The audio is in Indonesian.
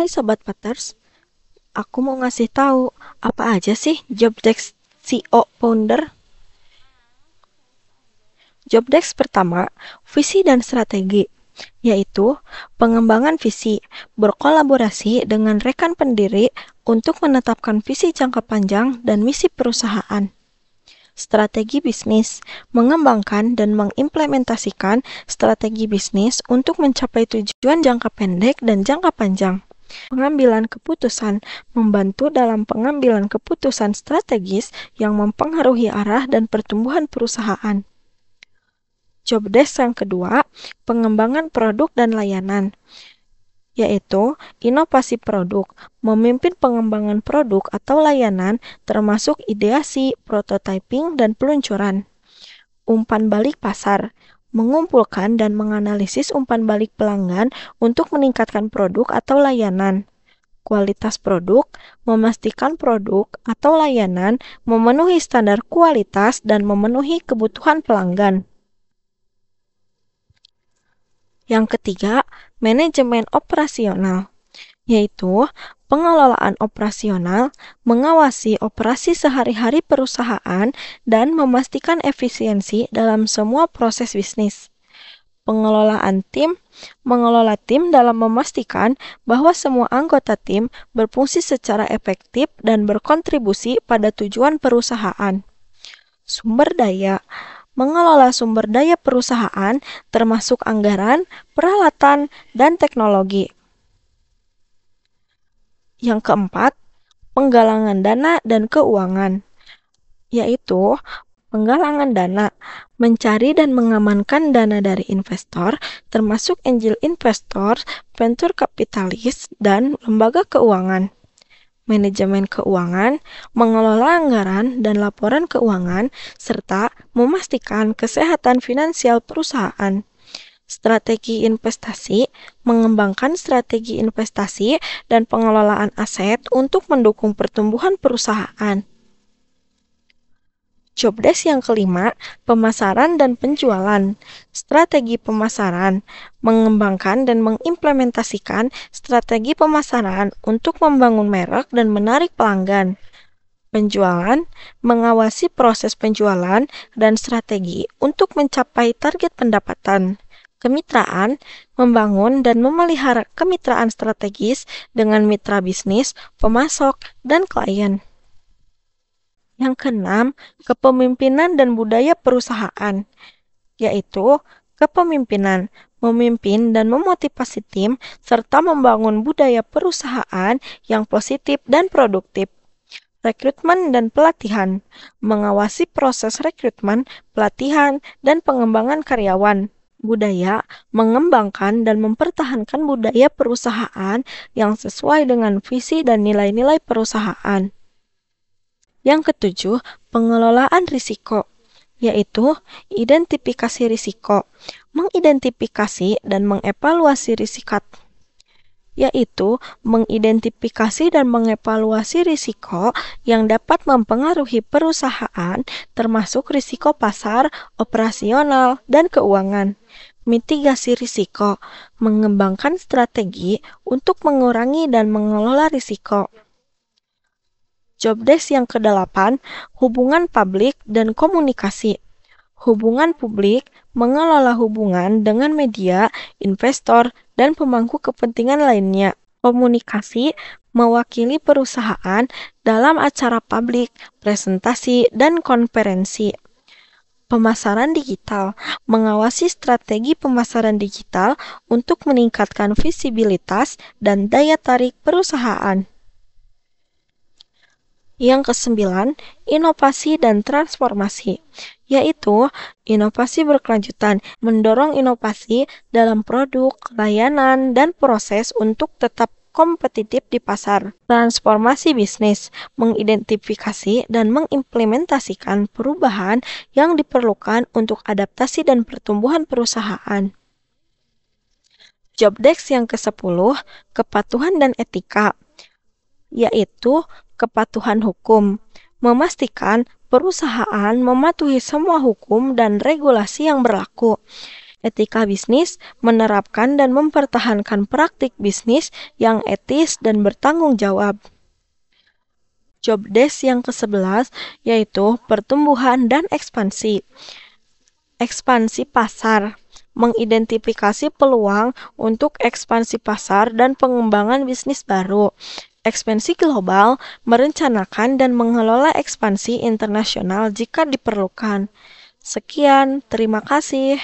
Hai Sobat Paters, aku mau ngasih tahu apa aja sih job desk CEO founder. Job desk pertama, visi dan strategi, yaitu pengembangan visi, berkolaborasi dengan rekan pendiri untuk menetapkan visi jangka panjang dan misi perusahaan. Strategi bisnis, mengembangkan dan mengimplementasikan strategi bisnis untuk mencapai tujuan jangka pendek dan jangka panjang. Pengambilan keputusan, membantu dalam pengambilan keputusan strategis yang mempengaruhi arah dan pertumbuhan perusahaan. Job desk yang kedua, pengembangan produk dan layanan, yaitu inovasi produk, memimpin pengembangan produk atau layanan termasuk ideasi, prototyping, dan peluncuran. Umpan balik pasar, mengumpulkan dan menganalisis umpan balik pelanggan untuk meningkatkan produk atau layanan. Kualitas produk, memastikan produk atau layanan memenuhi standar kualitas dan memenuhi kebutuhan pelanggan. Yang ketiga, manajemen operasional, yaitu pengelolaan operasional, mengawasi operasi sehari-hari perusahaan, dan memastikan efisiensi dalam semua proses bisnis. Pengelolaan tim, mengelola tim dalam memastikan bahwa semua anggota tim berfungsi secara efektif dan berkontribusi pada tujuan perusahaan. Sumber daya, mengelola sumber daya perusahaan termasuk anggaran, peralatan, dan teknologi. Yang keempat, penggalangan dana dan keuangan, yaitu penggalangan dana, mencari dan mengamankan dana dari investor, termasuk angel investor, venture capitalis, dan lembaga keuangan. Manajemen keuangan, mengelola anggaran dan laporan keuangan, serta memastikan kesehatan finansial perusahaan. Strategi investasi, mengembangkan strategi investasi dan pengelolaan aset untuk mendukung pertumbuhan perusahaan. Job desk yang kelima, pemasaran dan penjualan. Strategi pemasaran, mengembangkan dan mengimplementasikan strategi pemasaran untuk membangun merek dan menarik pelanggan. Penjualan, mengawasi proses penjualan dan strategi untuk mencapai target pendapatan. Kemitraan, membangun dan memelihara kemitraan strategis dengan mitra bisnis, pemasok, dan klien. Yang keenam, kepemimpinan dan budaya perusahaan, yaitu kepemimpinan, memimpin dan memotivasi tim, serta membangun budaya perusahaan yang positif dan produktif. Rekrutmen dan pelatihan, mengawasi proses rekrutmen, pelatihan, dan pengembangan karyawan. Budaya, mengembangkan dan mempertahankan budaya perusahaan yang sesuai dengan visi dan nilai-nilai perusahaan. Yang ketujuh, pengelolaan risiko, yaitu identifikasi risiko, mengidentifikasi dan mengevaluasi risiko, yaitu mengidentifikasi dan mengevaluasi risiko yang dapat mempengaruhi perusahaan, termasuk risiko pasar, operasional, dan keuangan. Mitigasi risiko, mengembangkan strategi untuk mengurangi dan mengelola risiko. Job desk yang kedelapan, hubungan publik dan komunikasi. Hubungan publik, mengelola hubungan dengan media, investor, dan pemangku kepentingan lainnya. Komunikasi, mewakili perusahaan dalam acara publik, presentasi, dan konferensi. Pemasaran digital, mengawasi strategi pemasaran digital untuk meningkatkan visibilitas dan daya tarik perusahaan. Yang kesembilan, inovasi dan transformasi, yaitu inovasi berkelanjutan, mendorong inovasi dalam produk, layanan, dan proses untuk tetap kompetitif di pasar. Transformasi bisnis, mengidentifikasi dan mengimplementasikan perubahan yang diperlukan untuk adaptasi dan pertumbuhan perusahaan. Job desk yang ke-10, kepatuhan dan etika, yaitu kepatuhan hukum, memastikan perusahaan mematuhi semua hukum dan regulasi yang berlaku. Etika bisnis menerapkan dan mempertahankan praktik bisnis yang etis dan bertanggung jawab. Job desk yang ke-11 yaitu pertumbuhan dan ekspansi. Ekspansi pasar mengidentifikasi peluang untuk ekspansi pasar dan pengembangan bisnis baru. Ekspansi global merencanakan dan mengelola ekspansi internasional jika diperlukan. Sekian, terima kasih.